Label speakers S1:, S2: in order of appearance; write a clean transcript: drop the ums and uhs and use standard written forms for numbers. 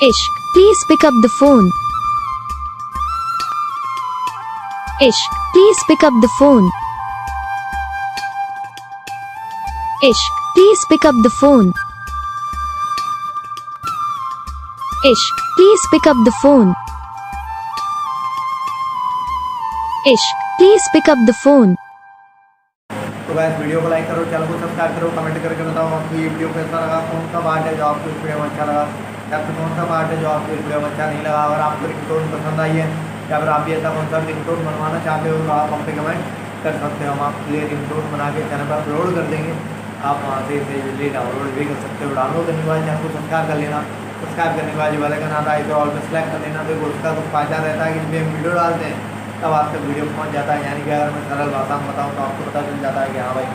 S1: Ishq, please pick up the phone. Ishq, please pick up the phone. Ishq, please pick up the phone. Ishq, please pick up the phone. Ishq, please pick up the phone.
S2: तो guys video को like करो, channel को subscribe करो, comment करके बताओ आपको ये video कैसा लगा, कौन सा पार्ट है जो आपको इस वीडियो में अच्छा लगा या फिर कौन सा पार्ट है जो आपको इस वीडियो में अच्छा नहीं लगा। अगर आपको रिंगटोन पसंद आई है या फिर आप भी ऐसा कौन सा रिंगटोन बनवाना चाहते हो तो आप हम पे कमेंट कर सकते हो। हम आपके लिए रिंगटोन बना के चैनल पर अपलोड कर देंगे, आप वहाँ से इसे इजीली डाउनलोड भी कर सकते हो। डाउनलोड करने के बाद चैनल को सब्सक्राइब कर लेना, सब्सक्राइब करने के बाद जो वाले का नाम आई तो ऑल पे सेलेक्ट कर देना, तो उसका कुछ फ़ायदा रहता है कि जब हम वीडियो डालते हैं तब आप तक वीडियो पहुँच जाता है। यानी कि अगर मैं सरल भाषा में बताऊँ तो आपको पता चल जाता है कि हाँ भाई